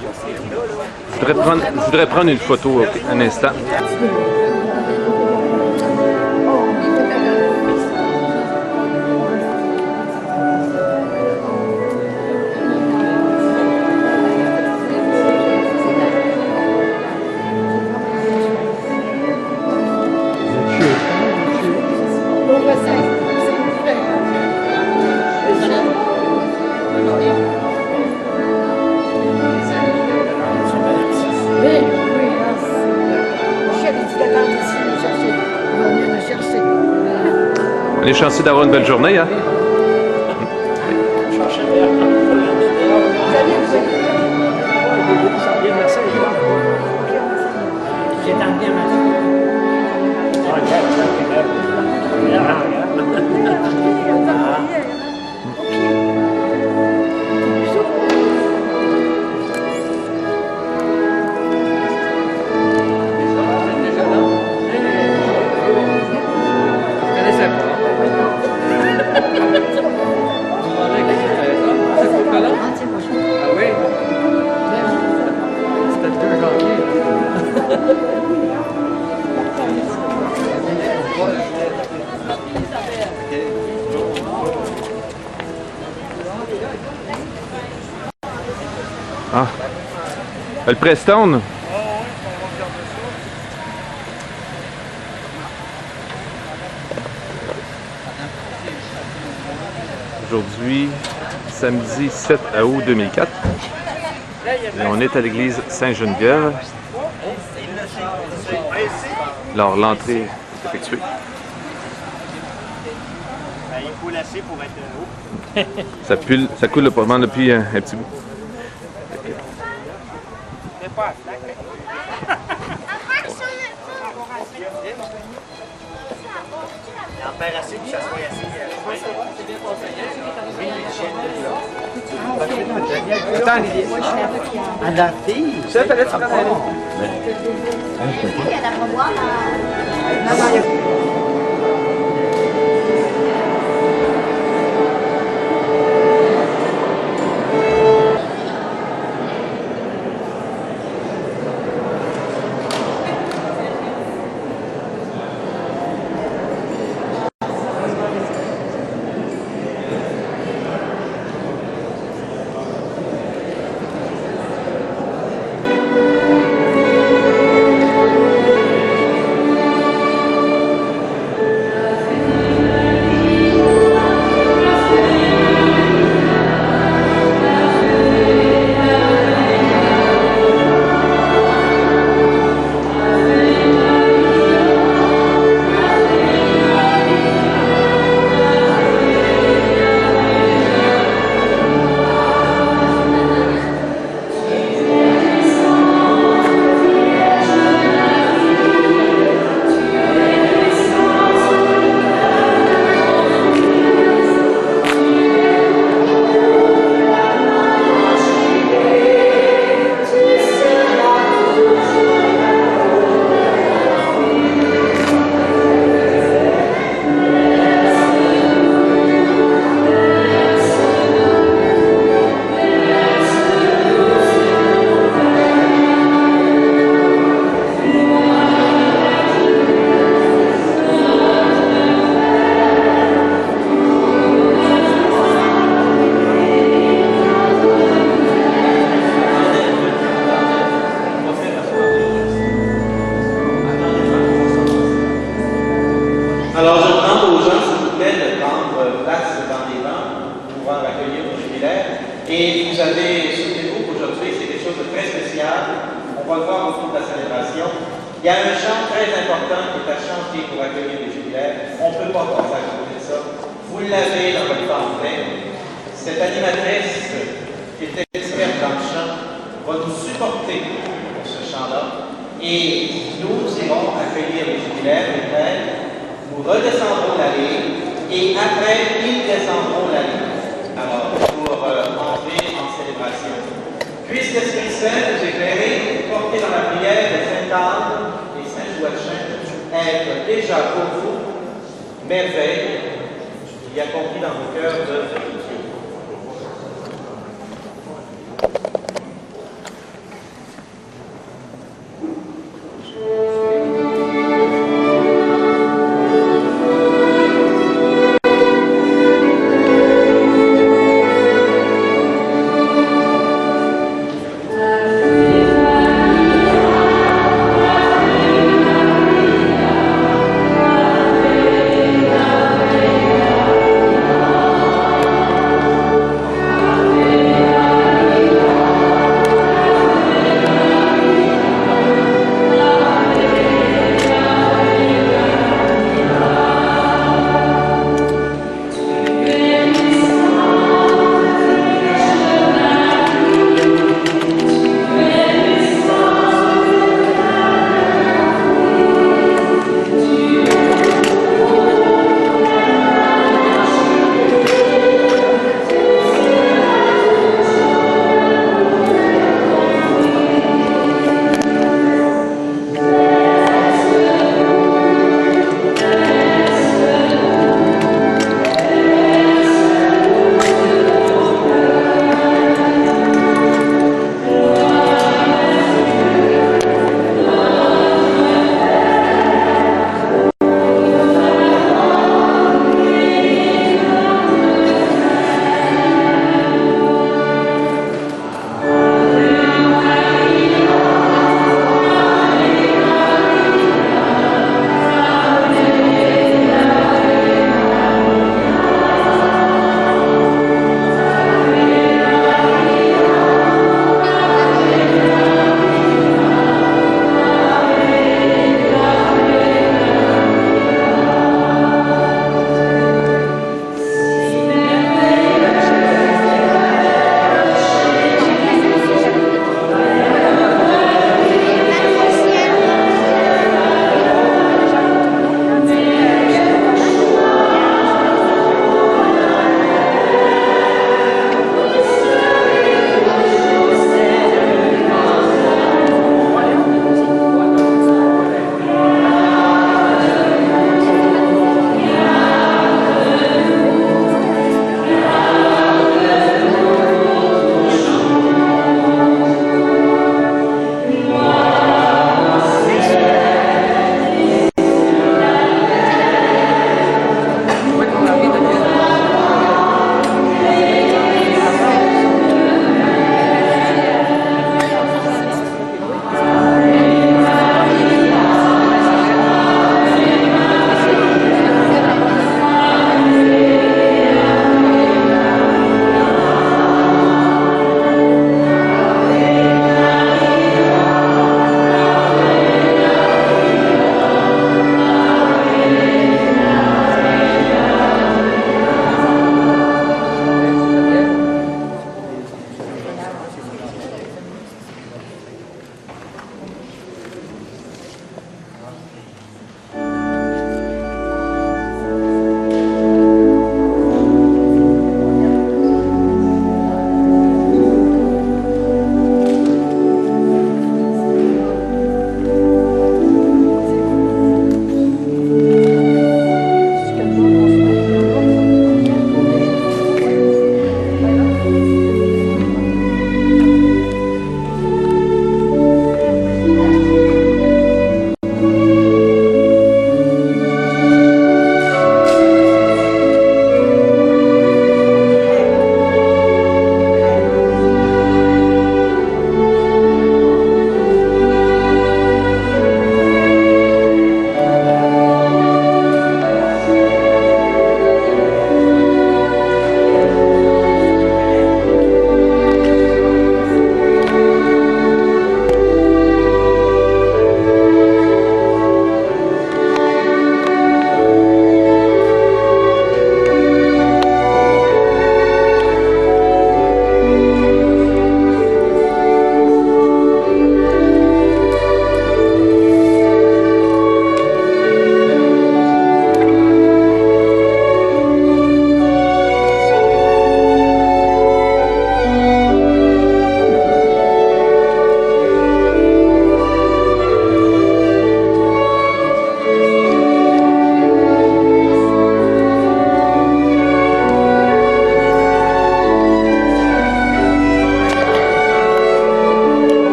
Je voudrais prendre une photo un instant. On est chanceux d'avoir une belle journée, hein? Ah, le Preston. Aujourd'hui, samedi 7 août 2004. Et on est à l'église Sainte-Geneviève. Alors, l'entrée est effectuée. Il faut lasser pour être haut. Ça coule pas mal depuis un petit bout. C'est pas il en perd assez pour que ça soit assez. Attends, Olivier. Adapté. Ça, fallait te prendre. Il y a la revoir. Alors, je demande aux gens, s'il vous plaît, de prendre place dans les bancs pour pouvoir accueillir nos jubilaires. Et vous avez, souvenez-vous qu'aujourd'hui, c'est quelque chose de très spécial. On va le voir au cours de la célébration. Il y a un chant très important qui est à chanter pour accueillir les jubilaires. On ne peut pas passer à côté de ça. Vous l'avez dans votre pamphlet. Cette animatrice qui est experte dans le chant va nous supporter pour ce chant-là. Et nous irons accueillir les jubilaires, les frères. Nous redescendrons l'allée et après, ils descendront l'allée. Alors, pour entrer en célébration. Puisse l'Esprit Saint nous éclairer, porter dans la prière de Sainte-Anne et Saint-Joachim, être déjà pour vous, merveille qui accomplit dans vos cœurs d'œuvres de Dieu.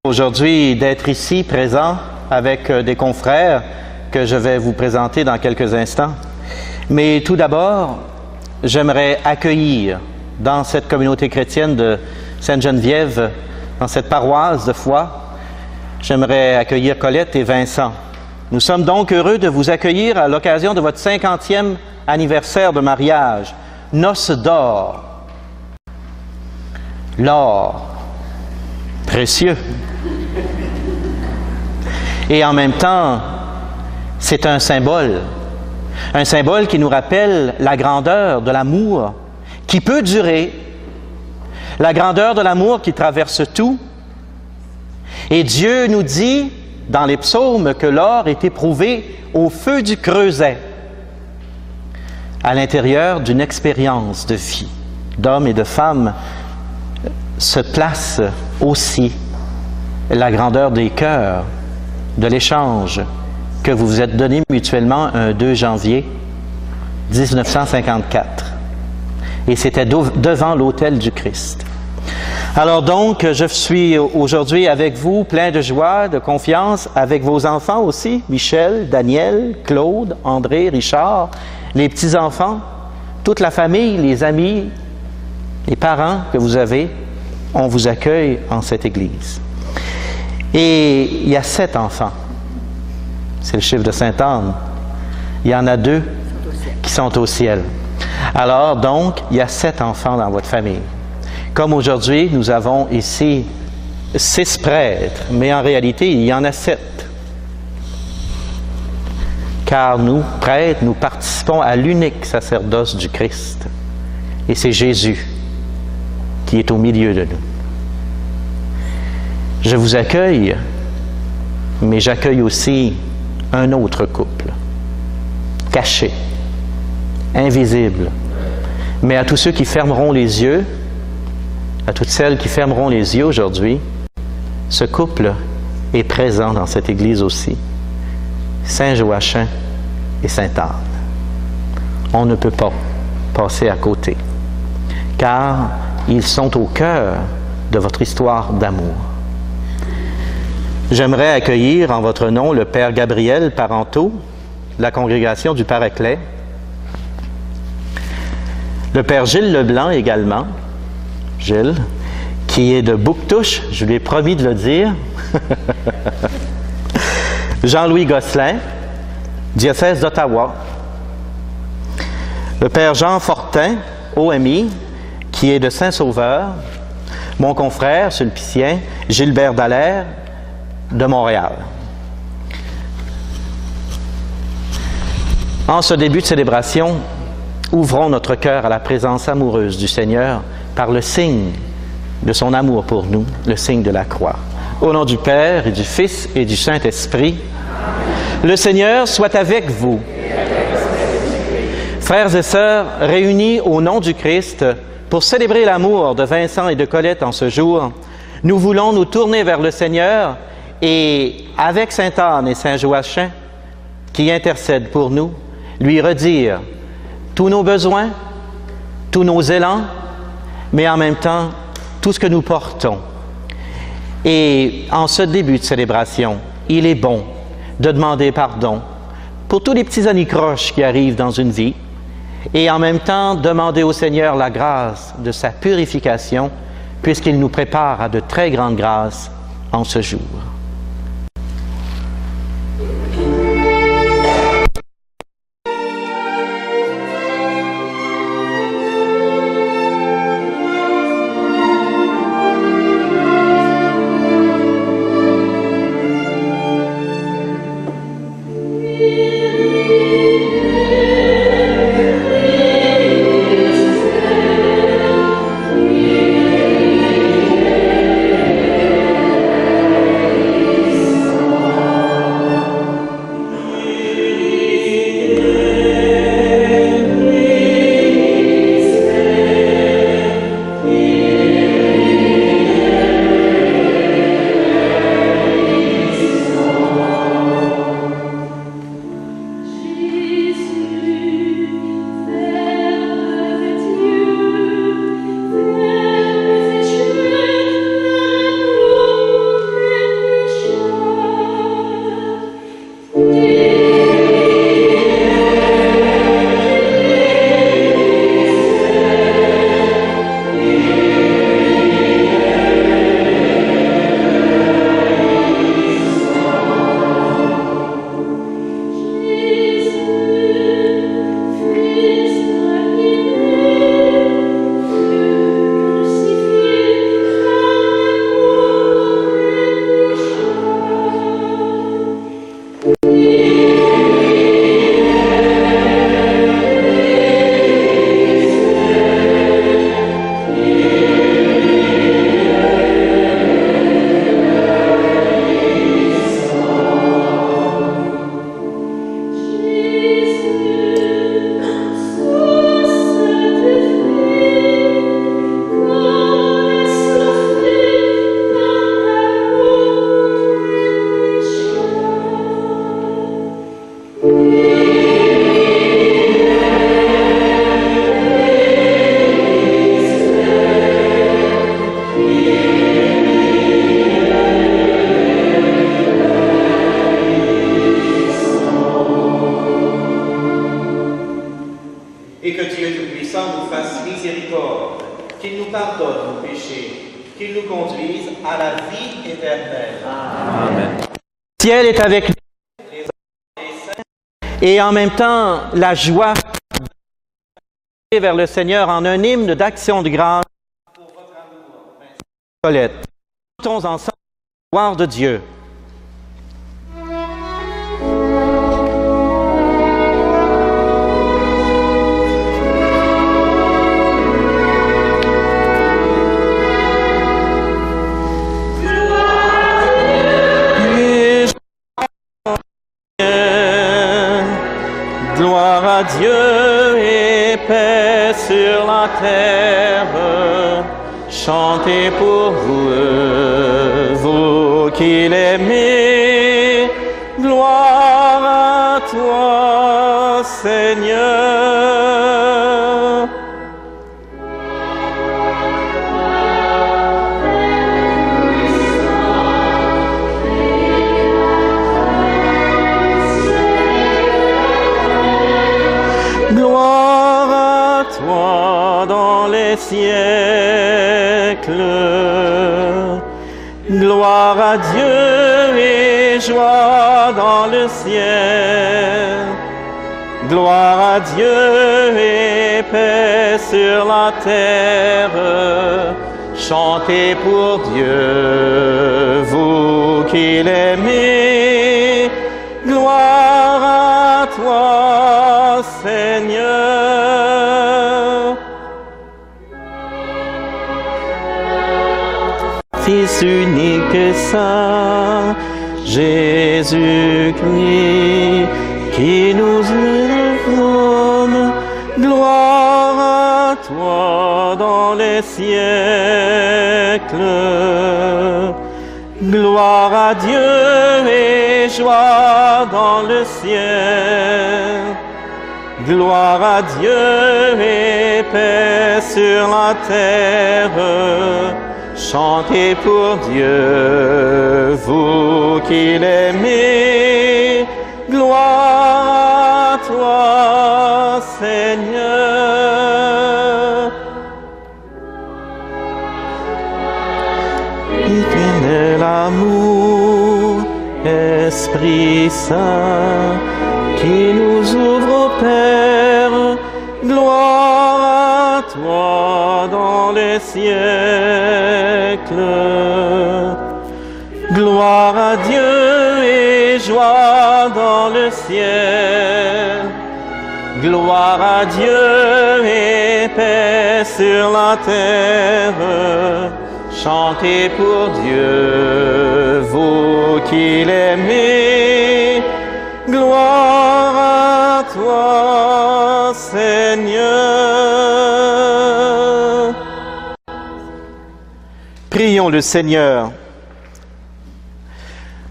Aujourd'hui d'être ici présent avec des confrères que je vais vous présenter dans quelques instants. Mais tout d'abord, j'aimerais accueillir dans cette communauté chrétienne de Sainte-Geneviève, dans cette paroisse de foi, j'aimerais accueillir Colette et Vincent. Nous sommes donc heureux de vous accueillir à l'occasion de votre 50e anniversaire de mariage, noces d'or. L'or, précieux. Et en même temps, c'est un symbole qui nous rappelle la grandeur de l'amour qui peut durer, la grandeur de l'amour qui traverse tout. Et Dieu nous dit dans les psaumes que l'or est éprouvé au feu du creuset, à l'intérieur d'une expérience de vie. D'hommes et de femmes se place aussi la grandeur des cœurs, de l'échange que vous vous êtes donné mutuellement un 2 janvier 1954. Et c'était devant l'autel du Christ. Alors donc, je suis aujourd'hui avec vous, plein de joie, de confiance, avec vos enfants aussi, Michel, Daniel, Claude, André, Richard, les petits-enfants, toute la famille, les amis, les parents que vous avez, on vous accueille en cette église. Et il y a 7 enfants. C'est le chiffre de Sainte-Anne. Il y en a 2 qui sont au ciel. Alors donc, il y a 7 enfants dans votre famille. Comme aujourd'hui, nous avons ici 6 prêtres, mais en réalité, il y en a 7. Car nous, prêtres, nous participons à l'unique sacerdoce du Christ. Et c'est Jésus qui est au milieu de nous. Je vous accueille, mais j'accueille aussi un autre couple, caché, invisible. Mais à tous ceux qui fermeront les yeux, à toutes celles qui fermeront les yeux aujourd'hui, ce couple est présent dans cette église aussi. Saint Joachim et Sainte Anne. On ne peut pas passer à côté, car ils sont au cœur de votre histoire d'amour. J'aimerais accueillir en votre nom le Père Gabriel Parenteau, de la congrégation du Paraclet, le Père Gilles Leblanc également, Gilles, qui est de Bouctouche, je lui ai promis de le dire, Jean-Louis Gosselin, diocèse d'Ottawa, le Père Jean Fortin, OMI, qui est de Saint-Sauveur, mon confrère sulpicien, Gilbert Dallaire, de Montréal. En ce début de célébration, ouvrons notre cœur à la présence amoureuse du Seigneur par le signe de son amour pour nous, le signe de la croix. Au nom du Père et du Fils et du Saint-Esprit, le Seigneur soit avec vous. Frères et sœurs, réunis au nom du Christ pour célébrer l'amour de Vincent et de Colette en ce jour, nous voulons nous tourner vers le Seigneur et, avec Sainte Anne et Saint Joachim, qui intercèdent pour nous, lui redire tous nos besoins, tous nos élans, mais en même temps, tout ce que nous portons. Et en ce début de célébration, il est bon de demander pardon pour tous les petits anicroches qui arrivent dans une vie et en même temps demander au Seigneur la grâce de sa purification puisqu'il nous prépare à de très grandes grâces en ce jour. qu'il nous conduise à la vie éternelle. Amen. Le ciel est avec nous. Et en même temps, la joie vers le Seigneur en un hymne d'action de grâce pour votre amour. Colette, chantons ensemble la gloire de Dieu. Gloire à Dieu et paix sur la terre. Chantez pour vous, vous qui l'aimez. Gloire à toi, Seigneur. Gloire à toi dans les siècles. Gloire à Dieu et joie dans le ciel. Gloire à Dieu et paix sur la terre. Chantez pour Dieu, vous qui l'aimez. Gloire à toi, Seigneur. Fils unique saint, Jésus-Christ, qui nous élève, gloire à toi dans les siècles. Gloire à Dieu et joie dans le ciel. Gloire à Dieu et paix sur la terre. Chantez pour Dieu, vous qui l'aimez. Gloire à toi, Seigneur. Éternel amour, Esprit Saint, qui nous ouvre au Père, gloire à toi dans les siècles. Gloire à Dieu et joie dans le ciel. Gloire à Dieu et paix sur la terre. Chantez pour Dieu, vous qui l'aimez. Gloire à toi, Seigneur. Prions le Seigneur.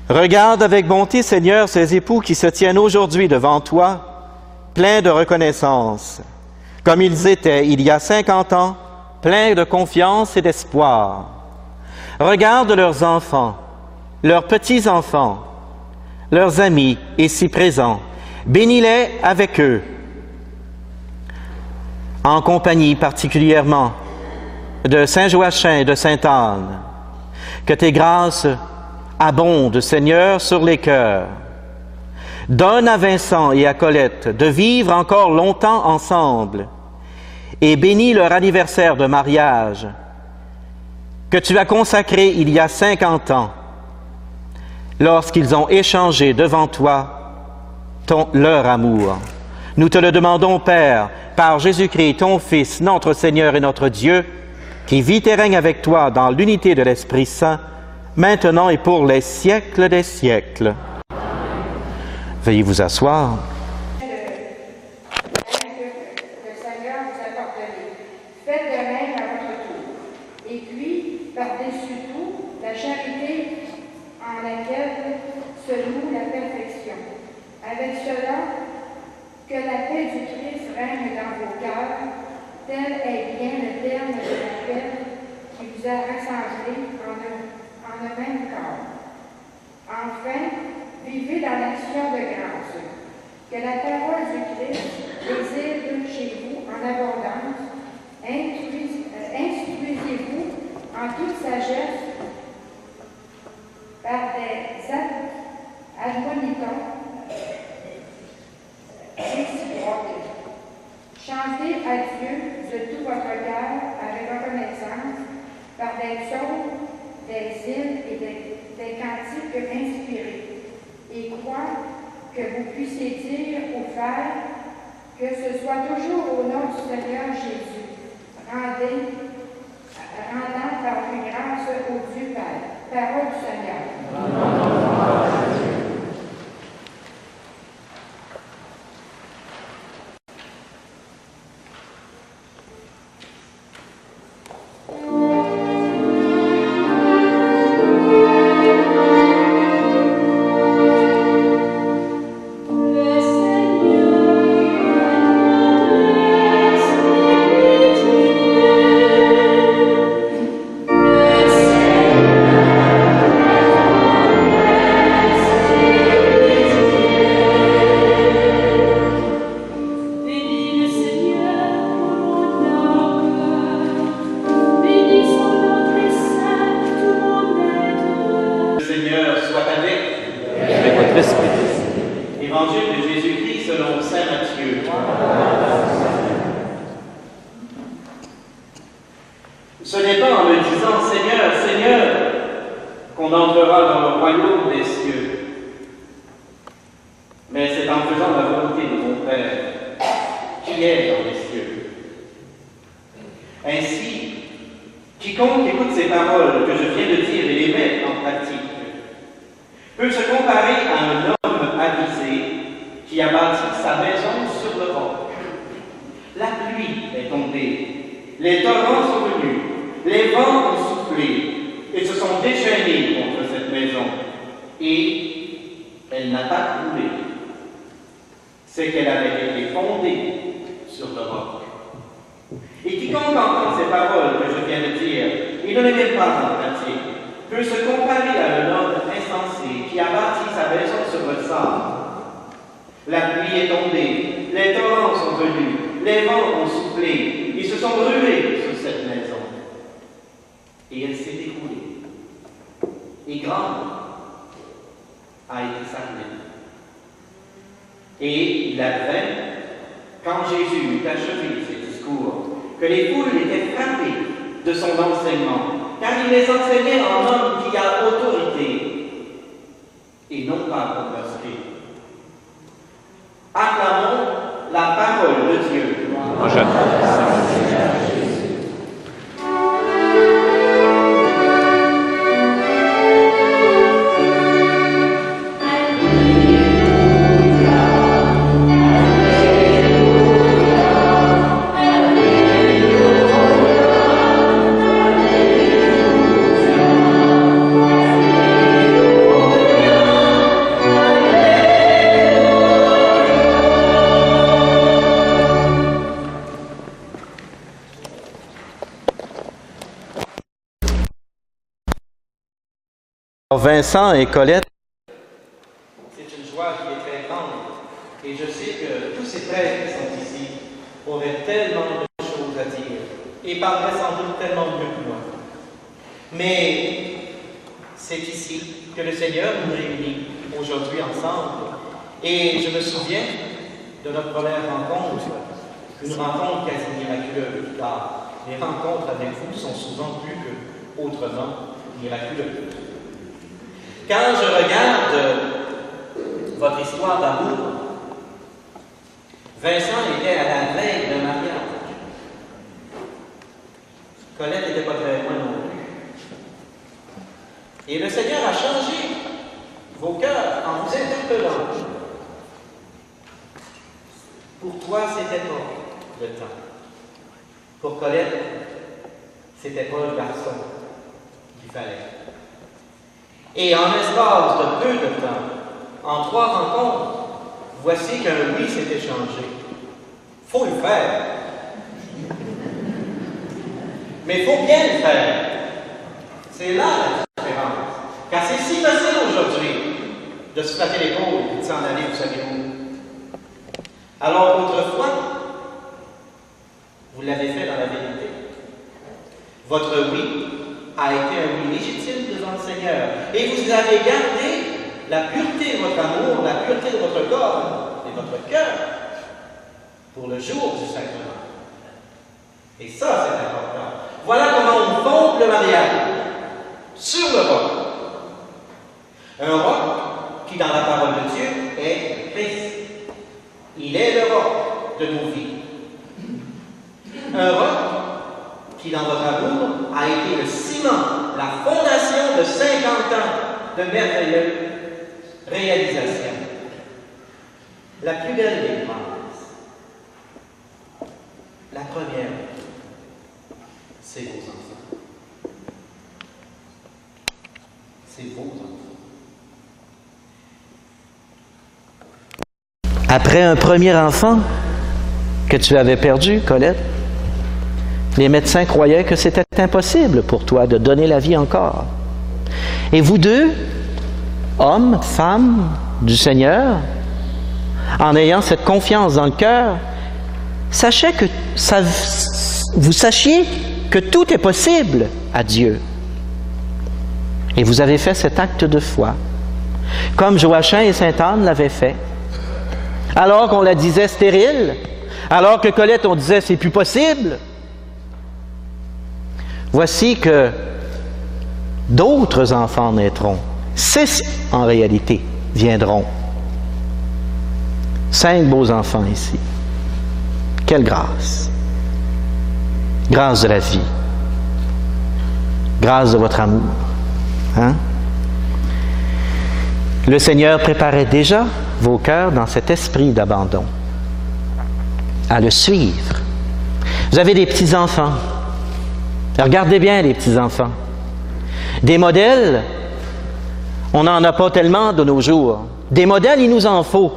Regarde avec bonté, Seigneur, ces époux qui se tiennent aujourd'hui devant toi, pleins de reconnaissance, comme ils étaient il y a 50 ans, pleins de confiance et d'espoir. Regarde leurs enfants, leurs petits-enfants, leurs amis ici présents. Bénis-les avec eux, en compagnie particulièrement de Saint Joachim et de Sainte Anne. Que tes grâces abondent, Seigneur, sur les cœurs. Donne à Vincent et à Colette de vivre encore longtemps ensemble et bénis leur anniversaire de mariage que tu as consacré il y a 50 ans lorsqu'ils ont échangé devant toi leur amour. Nous te le demandons, Père, par Jésus-Christ, ton Fils, notre Seigneur et notre Dieu, qui vit et règne avec toi dans l'unité de l'Esprit Saint, maintenant et pour les siècles des siècles. Veuillez vous asseoir. Le Seigneur vous a pardonné. Faites de même à votre tour. Et puis, par-dessus tout, la charité en laquelle se loue la perfection. Avec cela, que la paix du Christ règne dans vos cœurs, tel est bien le terme de l'appel qui vous a rassemblés en un même corps. Enfin, vivez dans l'action de grâce. Que la parole du Christ réside chez vous en abondance. Instruisez-vous en toute sagesse, par des admonitons réciproques. Chantez à Dieu de tout votre cœur avec reconnaissance par des psaumes, des hymnes et des cantiques inspirés, et quoi que vous puissiez dire ou faire, que ce soit toujours au nom du Seigneur Jésus, rendant par lui grâce au Dieu Père. Parole du Seigneur. Évangile de Jésus-Christ selon saint Matthieu. Ce n'est pas en me disant « Seigneur, Seigneur » qu'on entrera dans le royaume des cieux, mais c'est en faisant la volonté de mon Père qui est dans les cieux. Ainsi, quiconque écoute ces paroles que je viens de dire et les met en pratique peut se comparer à un homme avisé qui a bâti sa maison sur le roc. La pluie est tombée, les torrents sont venus, les vents ont soufflé et se sont déchaînés contre cette maison, et elle n'a pas coulé. C'est qu'elle avait été fondée sur le roc. Et quiconque entend ces paroles que je viens de dire et ne les met pas en pratique peut se comparer à un homme insensé qui a bâti sa maison sur le sable. La pluie est tombée, les torrents sont venus, les vents ont soufflé, ils se sont brûlés sur cette maison. Et elle s'est écroulée. Et grande a été sa ruine. Et il advint, quand Jésus eut achevé ses discours, que les foules étaient frappées de son enseignement, car il les enseignait en homme qui a autorité, et non pas pour leur esprit. Acclamons la parole de Dieu. Vincent et Colette. C'est une joie qui est très grande, et je sais que tous ces prêtres qui sont ici auraient tellement de choses à dire, et parleraient sans doute tellement mieux que moi. Mais c'est ici que le Seigneur nous réunit aujourd'hui ensemble, et je me souviens de notre première rencontre, une rencontre quasi miraculeuse, car les rencontres avec vous sont souvent plus que autrement miraculeuses. Quand je regarde votre histoire d'amour, Vincent était à la veille d'un mariage. Colette n'était pas très loin non plus. Et le Seigneur a changé vos cœurs en vous interpellant. Pour toi, c'était pas le temps. Pour Colette, c'était pas le garçon qu'il fallait. Et en l'espace de peu de temps, en 3 rencontres, voici qu'un oui s'est échangé. Faut le faire. Mais il faut bien le faire. C'est là la différence. Car c'est si facile aujourd'hui de se flatter l'épaule et de s'en aller, vous savez où. Alors autrefois, vous l'avez fait dans la vérité. Votre oui a été un oui légitime devant le Seigneur. Et vous avez gardé la pureté de votre amour, la pureté de votre corps et votre cœur pour le jour du sacrement. Et ça, c'est important. Voilà comment on fonde le mariage. Sur le roc. Un roc qui, dans la parole de Dieu, est Christ. Il est le roc de nos vies. Un roc qui, dans votre amour, a été le ciment, la fondation de 50 ans de merveilleuses réalisations. La plus belle des grâces, la première, c'est vos enfants. C'est vos enfants. Après un premier enfant que tu avais perdu, Colette, les médecins croyaient que c'était impossible pour toi de donner la vie encore. Et vous deux, hommes, femmes du Seigneur, en ayant cette confiance dans le cœur, vous sachiez que tout est possible à Dieu. Et vous avez fait cet acte de foi, comme Joachim et Sainte-Anne l'avaient fait. Alors qu'on la disait stérile, alors que Colette, on disait c'est plus possible. Voici que d'autres enfants naîtront. 6 en réalité viendront. 5 beaux enfants ici. Quelle grâce! Grâce de la vie. Grâce de votre amour. Hein? Le Seigneur préparait déjà vos cœurs dans cet esprit d'abandon, à le suivre. Vous avez des petits-enfants. Regardez bien les petits-enfants. Des modèles, on n'en a pas tellement de nos jours. Des modèles, il nous en faut.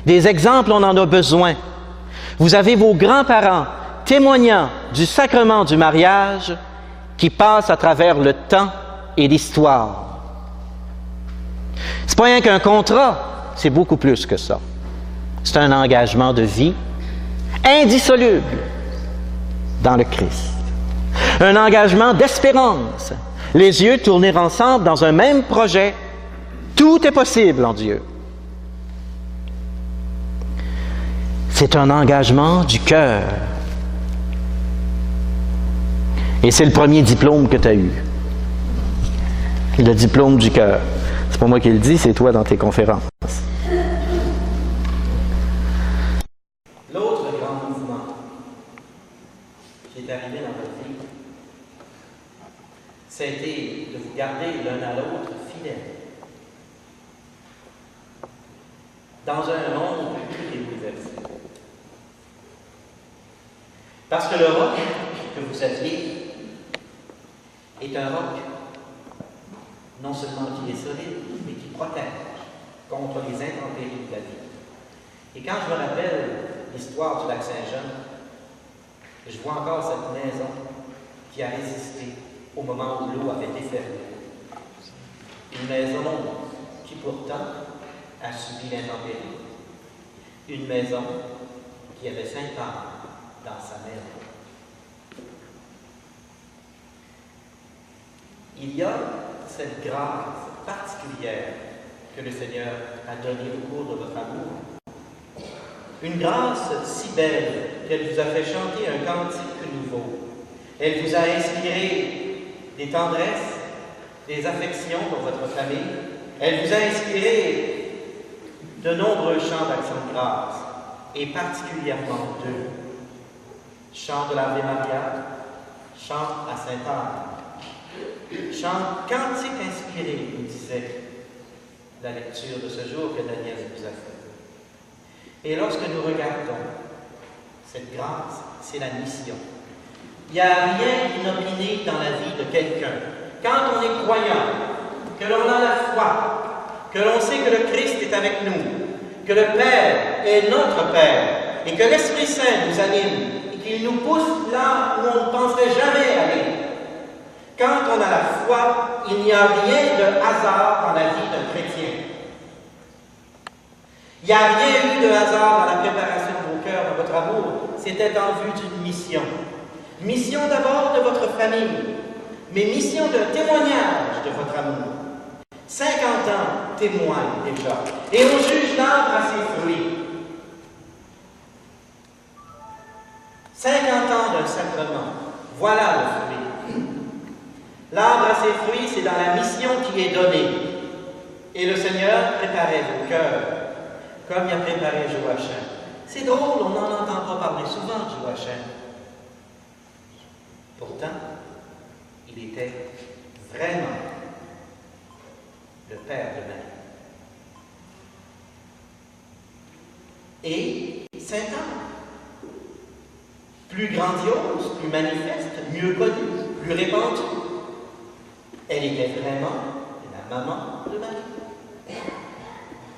Des exemples, on en a besoin. Vous avez vos grands-parents témoignant du sacrement du mariage qui passe à travers le temps et l'histoire. C'est pas rien qu'un contrat, c'est beaucoup plus que ça. C'est un engagement de vie indissoluble dans le Christ. Un engagement d'espérance. Les yeux tournés ensemble dans un même projet. Tout est possible en Dieu. C'est un engagement du cœur. Et c'est le premier diplôme que tu as eu. Le diplôme du cœur. C'est pas moi qui le dis, c'est toi dans tes conférences. L'autre grand mouvement qui est arrivé dans votre vie, c'était de vous garder l'un à l'autre fidèles. Dans un monde qui est bouleversé. Parce que le roc que vous aviez est un roc non seulement qui est solide, mais qui protège contre les intempéries de la vie. Et quand je me rappelle l'histoire du lac Saint-Jean, je vois encore cette maison qui a résisté au moment où l'eau avait déferlé. Une maison qui pourtant a subi l'intempérie. Une maison qui avait 5 ans dans sa maison. Il y a cette grâce particulière que le Seigneur a donnée au cours de votre amour. Une grâce si belle qu'elle vous a fait chanter un cantique nouveau. Elle vous a inspiré des tendresses, des affections pour votre famille. Elle vous a inspiré de nombreux chants d'action de grâce, et particulièrement 2. Chant de l'Ave Maria, chant à Sainte-Anne. Chant cantique inspiré, nous disait la lecture de ce jour que Daniel nous a fait. Et lorsque nous regardons cette grâce, c'est la mission. Il n'y a rien d'inopiné dans la vie de quelqu'un. Quand on est croyant, que l'on a la foi, que l'on sait que le Christ est avec nous, que le Père est notre Père, et que l'Esprit Saint nous anime, et qu'il nous pousse là où on ne penserait jamais aller. Quand on a la foi, il n'y a rien de hasard dans la vie d'un chrétien. Il n'y a rien eu de hasard dans la préparation de vos cœurs, dans votre amour. C'était en vue d'une mission. Mission d'abord de votre famille. mais mission d'un témoignage de votre amour. 50 ans témoignent déjà, et on juge l'arbre à ses fruits. 50 ans d'un sacrement, voilà le fruit. L'arbre à ses fruits, c'est dans la mission qui est donnée. Et le Seigneur préparait vos cœurs, comme il a préparé Joachim. C'est drôle, on n'en entend pas parler souvent de Joachim. Pourtant, il était vraiment le père de Marie. Et Sainte-Anne, plus grandiose, plus manifeste, mieux connue, plus répandue. Elle était vraiment la maman de Marie.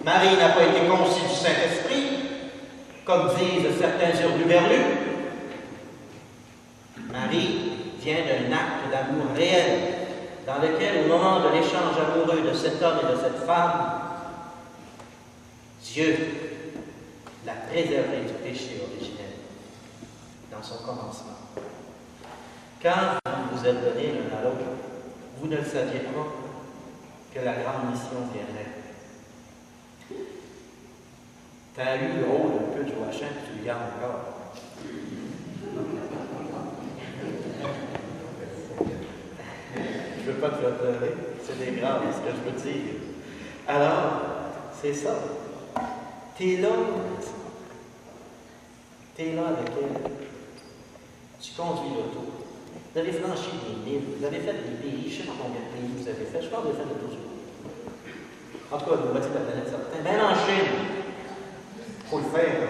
Marie n'a pas été conçue du Saint-Esprit, comme disent certains hurluberlus. Marie vient d'un acte d'amour réel, dans lequel, au moment de l'échange amoureux de cet homme et de cette femme, Dieu l'a préservée du péché originel dans son commencement. Quand vous vous êtes donnés l'un à l'autre, vous ne le saviez pas que la grande mission viendrait. Tu as eu le rôle un peu de Joachim, tu le gardes encore. Je ne veux pas te faire pleurer, c'est des grave ce que je veux dire. Alors, c'est ça. Tu es là, tu es là avec elle. Tu conduis l'auto. Vous avez franchi des îles, vous avez fait des pays, je ne sais pas combien de pays vous avez fait, je pense que vous avez fait le tour du monde. En tout cas, la moitié de la planète, certain. Même en Chine, il faut le faire.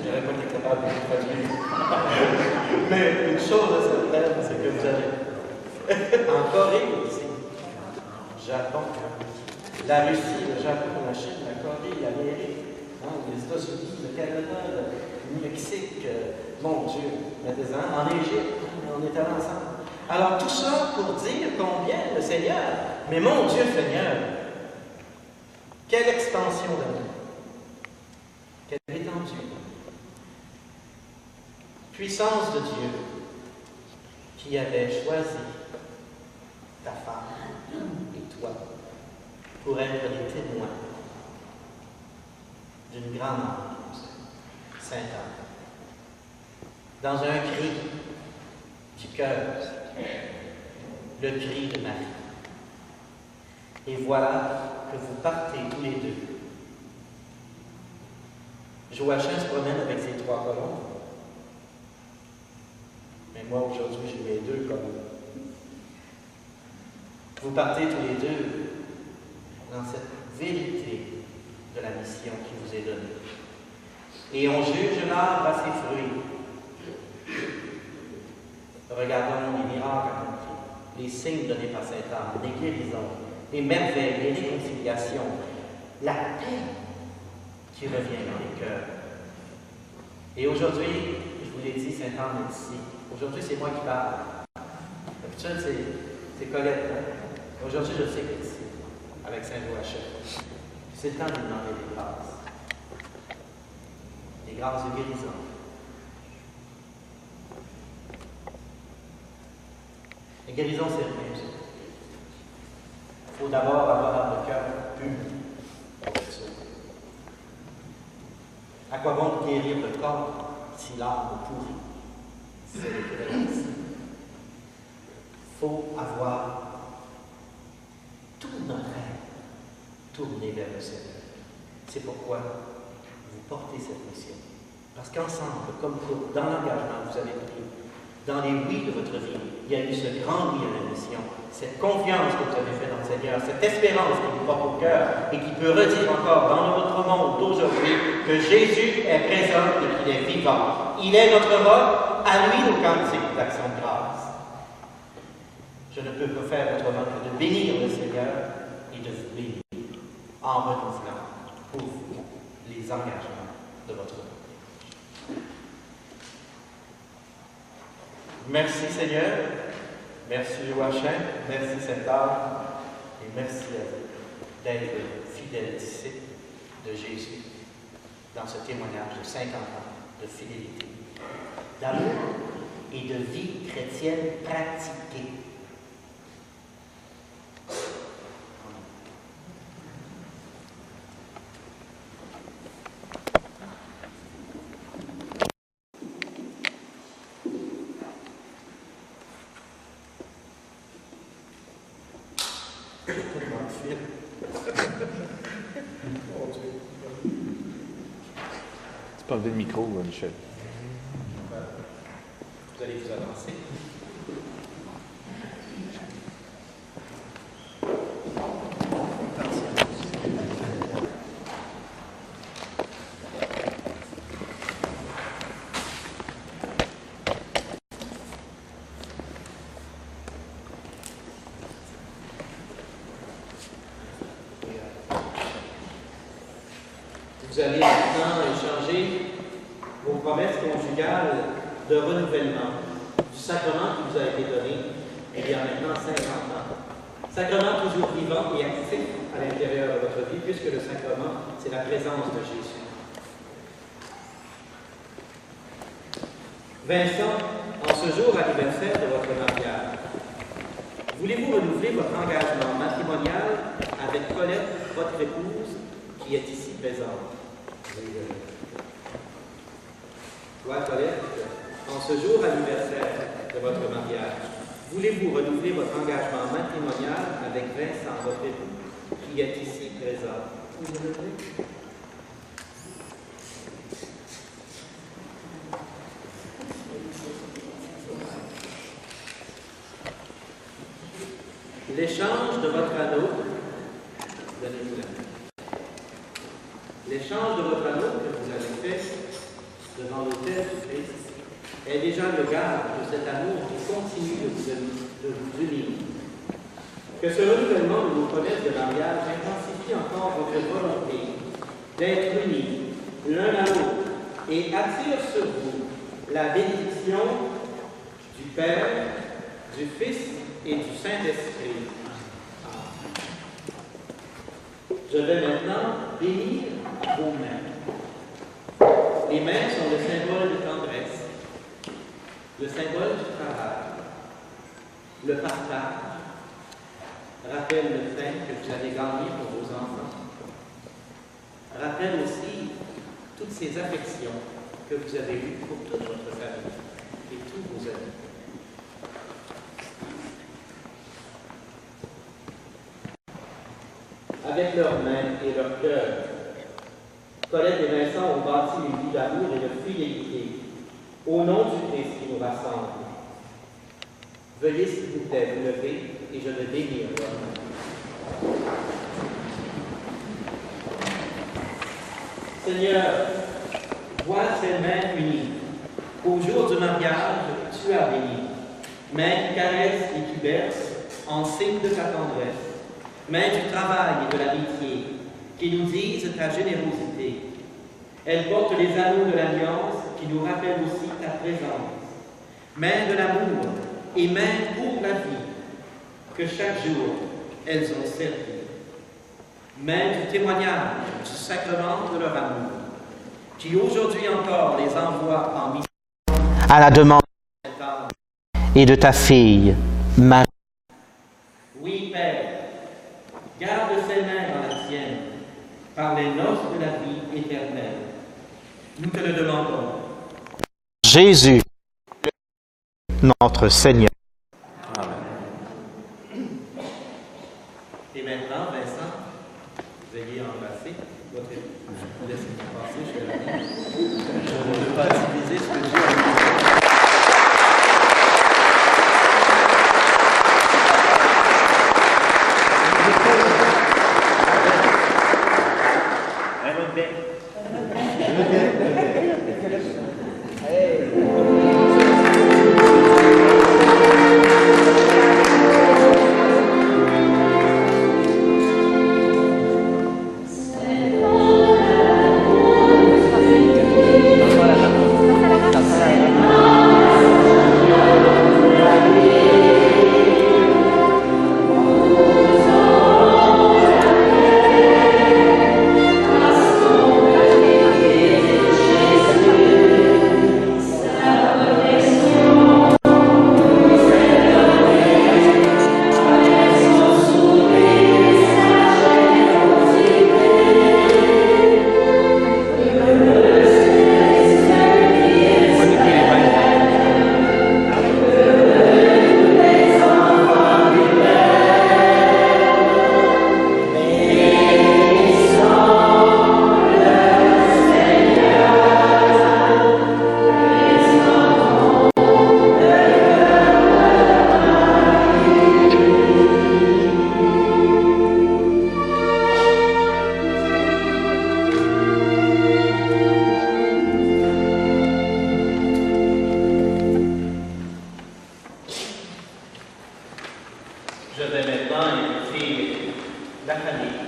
J'aurais pas été capable de le traduire. Mais une chose est certaine, c'est que vous avez en Corée aussi, Japon, la Russie, le Japon, la Chine, la Corée, l'Amérique, les États-Unis, le Canada, le Mexique, mon Dieu, en Égypte, on est allés ensemble. Alors tout ça pour dire combien le Seigneur, mais mon Dieu Seigneur, quelle extension d'amour, quelle étendue, puissance de Dieu qui avait choisi ta femme et toi pour être les témoins d'une grande âme, Sainte-Anne. Dans un cri du cœur, le cri de Marie. Et voilà que vous partez tous les deux. Joachim se promène avec ses 3 colombes. Mais moi, aujourd'hui, j'ai mes 2 colombes. Vous partez tous les deux dans cette vérité de la mission qui vous est donnée. Et on juge l'arbre à ses fruits. Regardons les miracles accomplis, les signes donnés par Sainte-Anne, les guérisons, les merveilles, les réconciliations, la paix qui revient dans les cœurs. Et aujourd'hui, je vous l'ai dit, Sainte-Anne est ici. Aujourd'hui, c'est moi qui parle. D'habitude, c'est Colette. Hein? Aujourd'hui, je sais qu'elle est ici, avec Saint-Joachim. C'est le temps de lui demander des grâces. Des grâces de guérison. La guérison, c'est rien. Il faut d'abord avoir le cœur pur pour être sauvé. À quoi bon guérir le corps si l'âme est pourrie? C'est le créatif. Il faut avoir tout notre être tourné vers le Seigneur. C'est pourquoi vous portez cette mission. Parce qu'ensemble, comme couple, dans l'engagement que vous avez pris, dans les oui de votre vie, il y a eu ce grand oui à la mission, cette confiance que vous avez faite dans le Seigneur, cette espérance qui vous porte au cœur et qui peut redire encore dans notre monde d'aujourd'hui que Jésus est présent et qu'il est vivant. Il est notre roc, à lui nos cantiques d'action de grâce. Je ne peux pas faire autrement que de bénir le Seigneur et de vous bénir en renouvelant pour vous les engagements de votre vie. Merci Seigneur, merci Joachim, merci Sainte-Anne et merci à vous d'être fidèles disciples de Jésus dans ce témoignage de 50 ans de fidélité, d'amour et de vie chrétienne pratiquée. Tu peux enlever le micro, Michel. Vous allez vous avancer. Vous allez maintenant échanger vos promesses conjugales de renouvellement du sacrement qui vous a été donné il y a maintenant 50 ans. Sacrement toujours vivant et actif à l'intérieur de votre vie, puisque le sacrement, c'est la présence de Jésus. Vincent, en ce jour anniversaire de votre mariage, voulez-vous renouveler votre engagement matrimonial avec Colette, votre épouse, qui est ici présente? Toi, Colette, en ce jour anniversaire de votre mariage, voulez-vous renouveler votre engagement matrimonial avec Vincent, votre époux, qui est ici présent? L'échange de votre anneau, l'échange de votre anneau que vous avez fait devant l'autel du Christ est déjà le gage de cet amour qui continue de vous unir. Que ce renouvellement de vos promesses de mariage intensifie encore votre volonté d'être unis l'un à l'autre et attire sur vous la bénédiction du Père, du Fils et du Saint-Esprit. Je vais maintenant bénir vos mains. Les mains sont le symbole de tendresse, le symbole du travail, le partage, rappelle le pain que vous avez gagné pour vos enfants, rappelle aussi toutes ces affections que vous avez eues pour toute votre famille et tous vos amis. Avec leurs mains et leur cœur, Colette et Vincent ont bâti une vie d'amour et de fidélité au nom du Christ qui nous rassemble. Veuillez, s'il vous plaît, vous lever et je vais bénir leurs mains. Seigneur, vois ces mains unies. Au jour du mariage, tu as béni. Mains qui caressent et qui bercent en signe de ta tendresse. Mains du travail et de l'amitié, qui nous disent ta générosité. Elles portent les anneaux de l'alliance, qui nous rappellent aussi ta présence. Mains de l'amour et mains pour la vie, que chaque jour elles ont servi. Mains du témoignage du sacrement de leur amour, qui aujourd'hui encore les envoie en mission à la demande et de ta fille, Marie. Oui, Père, garde ces mains dans la tienne, par les noces de la vie éternelle. Nous te le demandons. Jésus, notre Seigneur. Et maintenant, Vincent, veuillez embrasser votre épouse. Laissez-moi passer, je vais la dire. Je ne veux pas utiliser ce que Dieu a dit. Je vais maintenant inviter la famille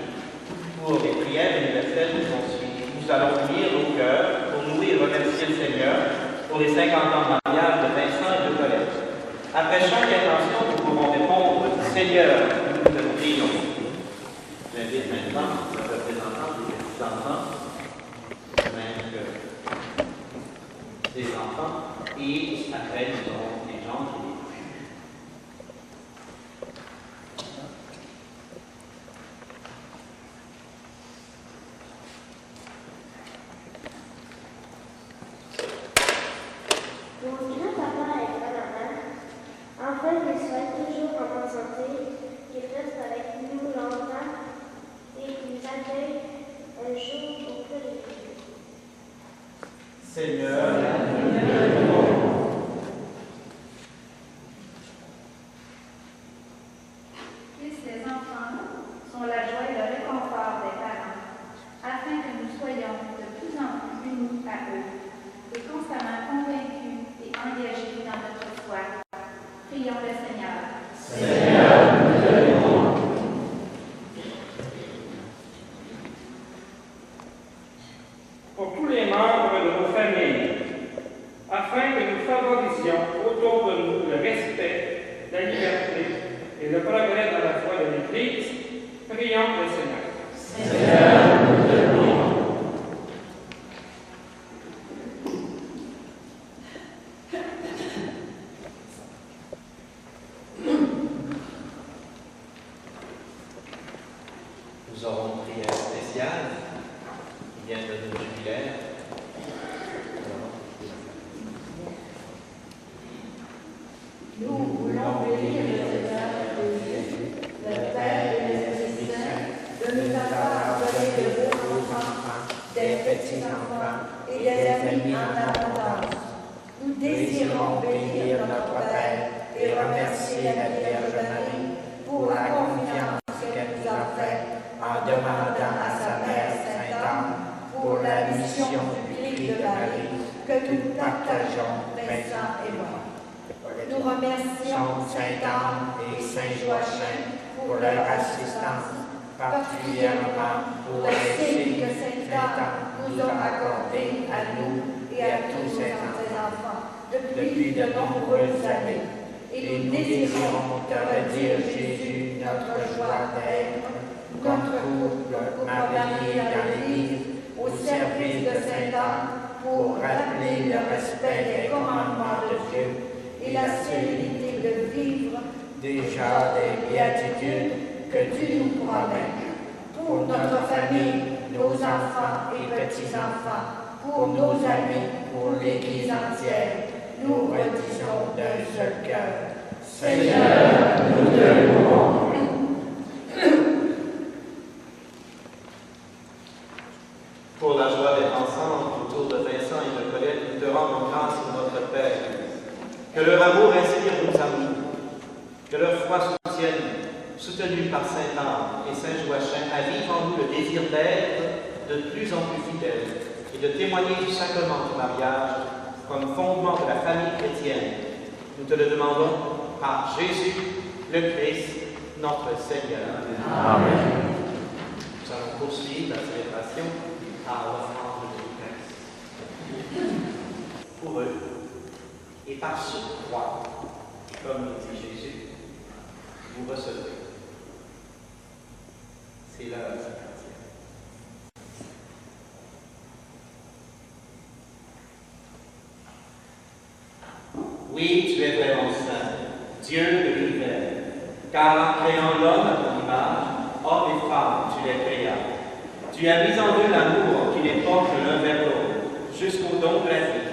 pour les prières universelles qui vont suivre. Nous allons unir nos cœurs pour louer et remercier le Seigneur pour les 50 ans de mariage de Vincent et de Colette. Après chaque intention, nous pourrons répondre « Seigneur, nous te prions ». J'invite maintenant le représentant des petits-enfants, même que des enfants, et après nous aurons les gens qui les touchent. Mon grand-papa et grand-maman, enfin qu'ils soient toujours en bonne santé, qu'ils restent avec nous longtemps et qu'ils nous accueillent un jour auprès de nous. Seigneur, Puissent les enfants sont la joie et le réconfort des parents, afin que nous soyons de plus en plus unis à eux et constamment convaincus et engagés dans notre foi. Prions le Seigneur. Pour tous les membres de nos familles, afin que nous favorisions autour de nous le respect, la liberté et le progrès dans la foi de l'Église, prions le Seigneur. nous aurons une prière spéciale qui vient de nos jubilaires. Nous voulons bénir le Seigneur de Dieu, le Père et l'Esprit Saint, de nous avoir donné de beaux enfants, des petits-enfants et des amis en abondance. Nous désirons bénir notre Père et remercier la Vierge Marie pour la confiance qu'elle nous a faite en demandant à sa mère Sainte Anne pour la mission publique de Marie que nous partageons, Vincent et moi. Nous remercions Sainte Anne et Saint Joachim pour leur assistance, particulièrement pour les signes que Sainte Anne nous a accordés à nous et à tous ses enfants depuis de nombreuses années. Et nous désirons te redire, Jésus, notre joie d'être, notre couple marié dans l'Église, au service de Sainte Anne, pour rappeler le respect des commandements de Dieu et la sérénité de vivre déjà des béatitudes que tu nous promets. Pour notre famille, nos enfants et petits-enfants, pour nos amis, pour l'Église entière, nous redisons d'un seul cœur. Seigneur, nous te louons. Pour la joie d'être ensemble autour de Vincent et de Colette, nous te rendons grâce pour notre Père. Que leur amour inspire nos amours, que leur foi soutienne, soutenue par Sainte Anne et Saint Joachim, avive en nous le désir d'être de plus en plus fidèles et de témoigner du sacrement du mariage comme fondement de la famille chrétienne. Nous te le demandons par Jésus, le Christ, notre Seigneur. Amen. Nous allons poursuivre la célébration par l'offrande du Christ. Pour eux, et par surcroît, comme nous dit Jésus, vous recevrez. C'est l'heure sacrée. Oui, tu es vraiment saint, Dieu de l'univers, car en créant l'homme à ton image, hommes et femmes, tu les créas. Tu as mis en eux l'amour qui les porte l'un vers l'autre, jusqu'au don de la vie.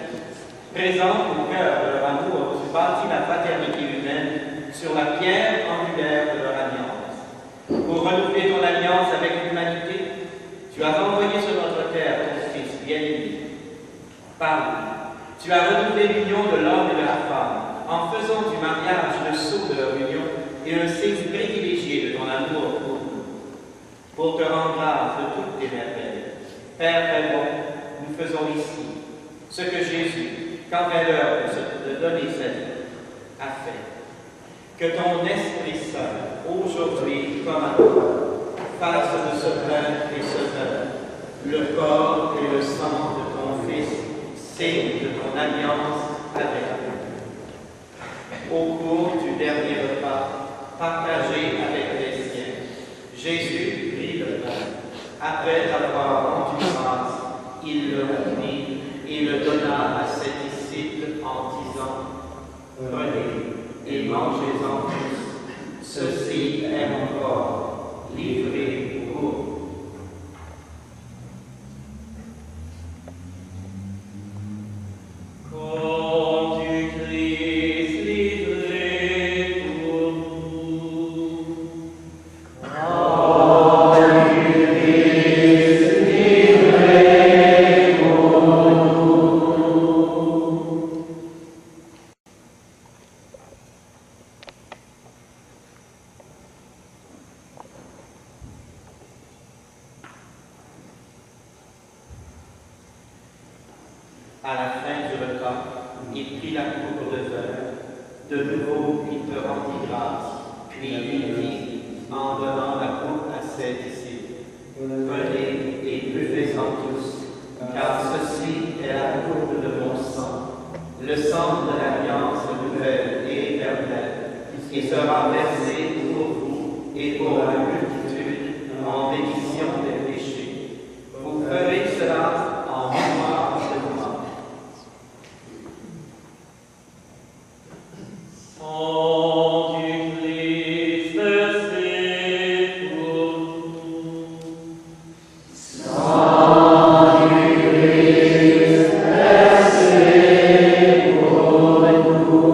Présente au cœur de leur amour, tu bâtis la fraternité humaine sur la pierre angulaire de leur alliance. Pour renouveler ton alliance avec l'humanité, tu as envoyé sur notre terre ton Fils bien-aimé. Par lui, tu as renouvelé l'union de l'homme et de la femme, en faisant du mariage le sceau de leur union et un signe privilégié de ton amour pour nous. Pour te rendre grâce de toutes tes merveilles, Père très bon, nous faisons ici ce que Jésus, quand est l'heure de donner sa vie, a fait. Que ton Esprit Saint, aujourd'hui comme à toi, fasse de ce pain et ce vin le corps et le sang de ton Fils, signe de ton alliance avec nous. Au cours du dernier repas, partagé avec les siens, Jésus prit le pain. Après avoir rendu grâce, il le rompit et le donna à ses disciples en disant: Prenez et mangez-en tous. Ceci est mon corps, livré pour vous. Corps du Christ livré pour nous. Corps du Christ livré pour nous. À la fin du repas, il prit la coupe de vin. De nouveau, il te rendit grâce. Puis il dit, en donnant la coupe à ses disciples: Prenez et buvez-en tous, car ceci est la coupe de mon sang, le sang de l'alliance nouvelle et éternelle, qui sera versé pour vous et pour la multitude en rémission des péchés. Vous ferez cela en mémoire de moi. Sang du Christ, c'est pour nous. Sang du Christ, c'est pour nous.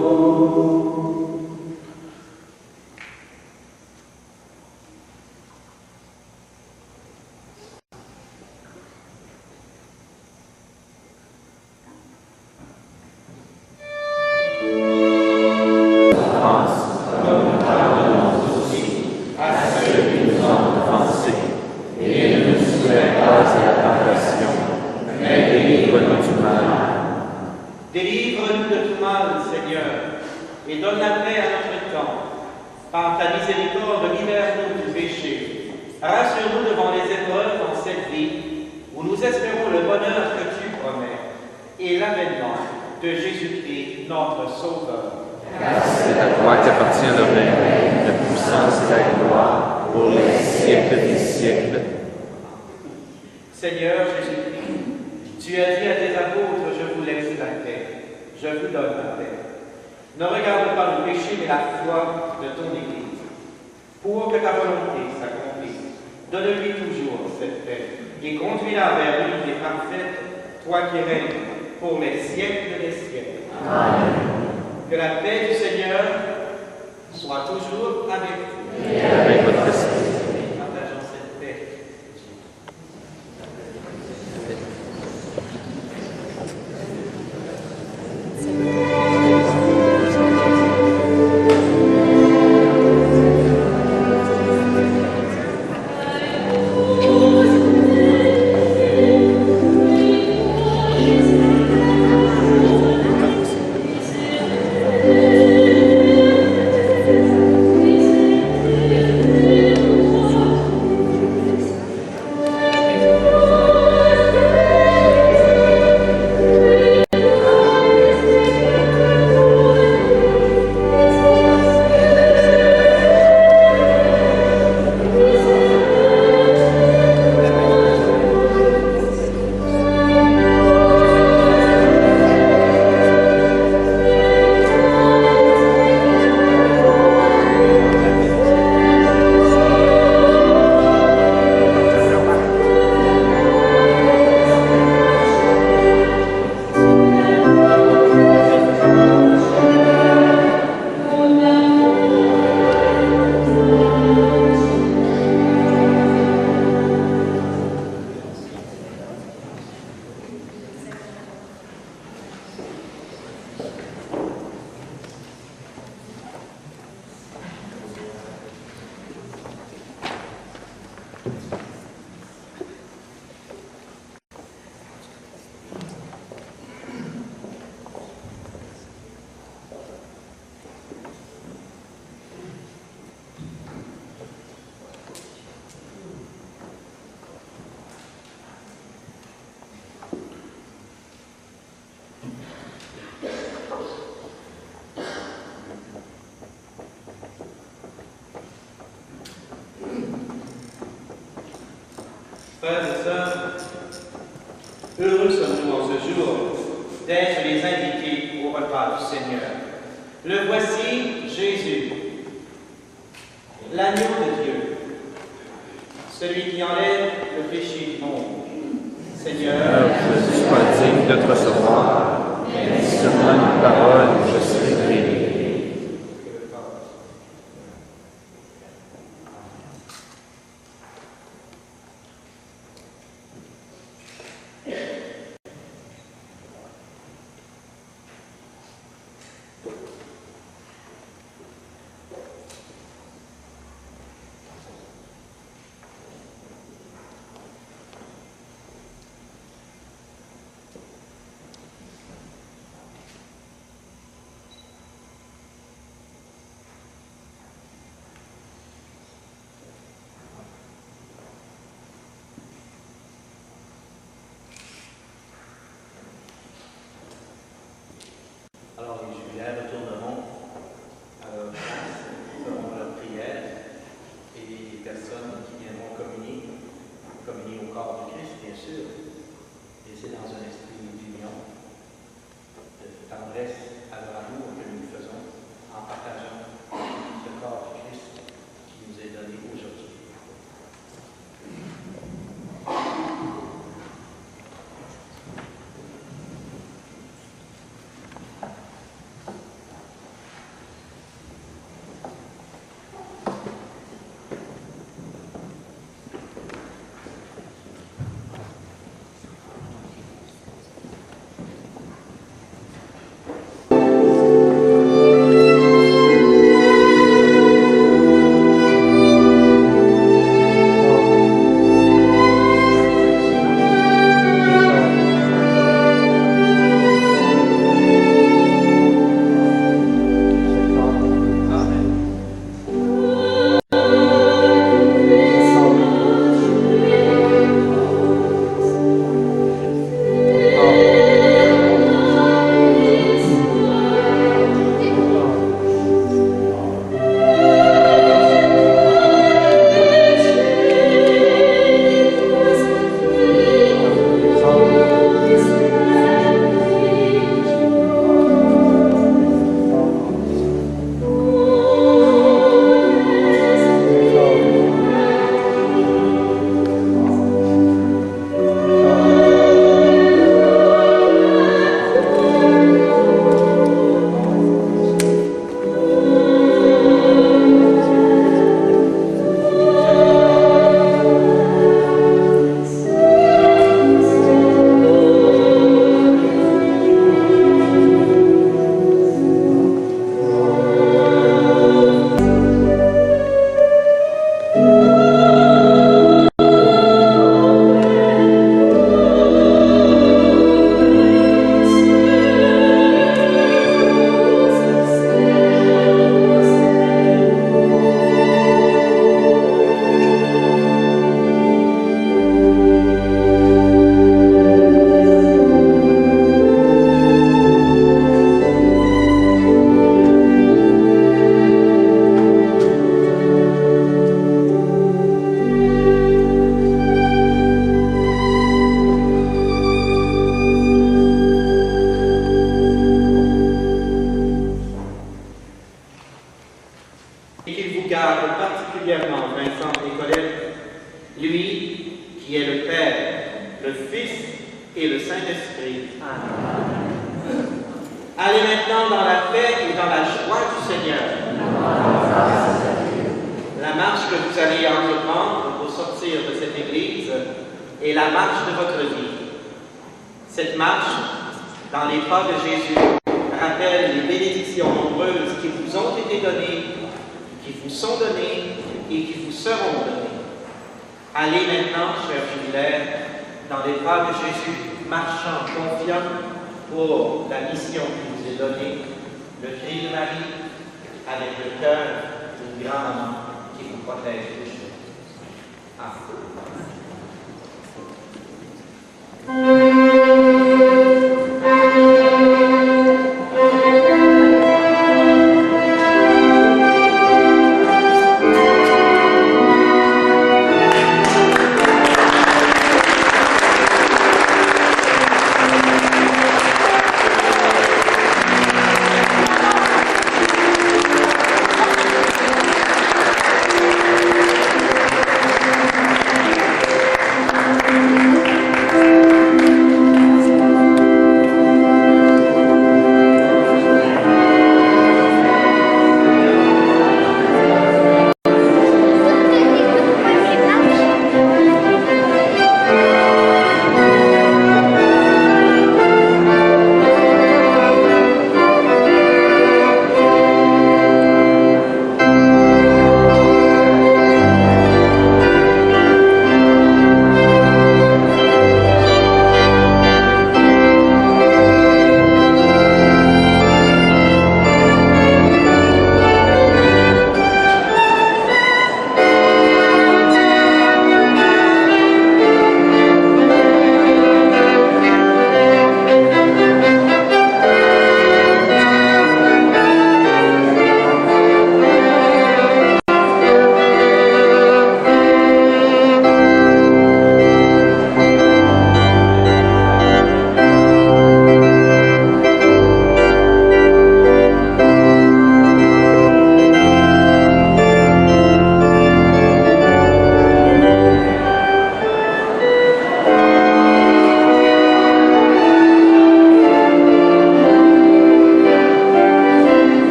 Délivre-nous de tout mal, Seigneur, et donne la paix à notre temps. Par ta miséricorde, libère-nous du péché. Rassure-nous devant les épreuves dans cette vie, où nous espérons le bonheur que tu promets, et l'avènement de Jésus-Christ, notre Sauveur. Car c'est à toi qu'appartient le règne, la puissance et la gloire, pour les siècles des siècles. Seigneur Jésus-Christ, tu as dit à tes apôtres: je vous laisse la paix, je vous donne la paix. Ne regarde pas le péché, mais la foi de ton Église. Pour que ta volonté s'accomplisse, donne-lui toujours cette paix et conduis-la vers l'unité parfaite, toi qui règnes pour les siècles des siècles. Amen. Que la paix du Seigneur soit toujours avec vous. Et avec votre esprit. Partageons cette paix. Amen. Frères et sœurs, heureux sommes-nous en ce jour d'être les invités au repas du Seigneur. Le voici, Jésus, l'agneau de Dieu, celui qui enlève le péché du monde. Seigneur, je ne suis pas digne de te recevoir, mais seulement une parole, je serai guéri. Alors les jubilaires retourneront à leur place, feront leur prière, et les personnes qui viendront communier au corps de Christ, bien sûr, et c'est dans un esprit d'union, de tendresse à leur amour que nous faisons en partageant ce corps de Christ qui nous est donné aujourd'hui. Et qu'il vous garde particulièrement, Vincent et Colette, lui qui est le Père, le Fils et le Saint-Esprit. Amen. Allez maintenant dans la paix et dans la joie du Seigneur. La marche que vous allez entreprendre au sortir de cette église est la marche de votre vie. Cette marche, dans les pas de Jésus, rappelle les bénédictions nombreuses qui vous ont été données, qui vous sont données et qui vous seront données. Allez maintenant, chers jubilaires, dans les pas de Jésus, marchant confiants pour la mission qui vous est donnée, le cri de Marie, avec le cœur d'une grand-maman qui vous protège toujours.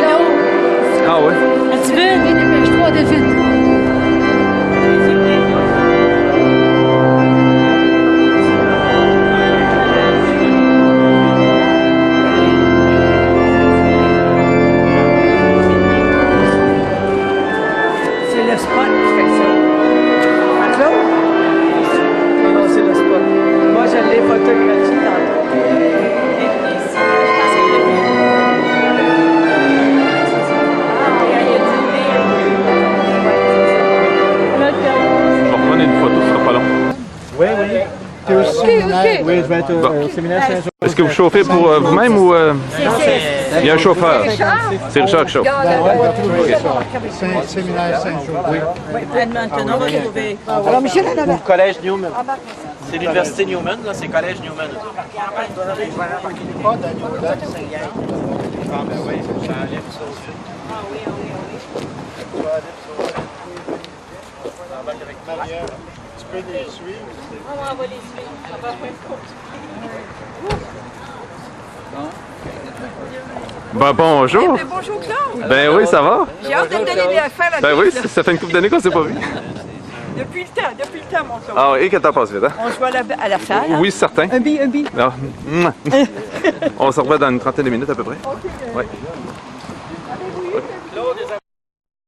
bain d'eau. Ah ouais? Tu veux? Dépêche-toi, David. C'est le spot qui fait ça. Claude? Non, c'est le spot. Moi, je l'ai photographié tantôt. Je vais reprendre une photo, ce sera pas long. Oui, oui. T'es au séminaire. Oui, je vais être au séminaire Saint-Jean. Est-ce que vous chauffez pour vous-même ou il y a un chauffeur? C'est Richard qui chauffe. Séminaire Saint-Jean. Oui. Edmonton, on va trouver. Alors, Michel Hanover. Collège Newman. C'est l'université Newman, là, c'est Collège Newman. Tu peux les suivre. On va les suivre. On va faire Ben bonjour. Bonjour, Claude. Ben oui, ça va? J'ai hâte de te donner faire la Ben oui, ça fait une couple d'années qu'on s'est pas vu. Depuis le temps, mon Claude. Ah oui, et que t'en passes vite, hein? On se voit à la salle. Oui, certain. Un bi. Ah, On se revoit dans une trentaine de minutes à peu près. Oui.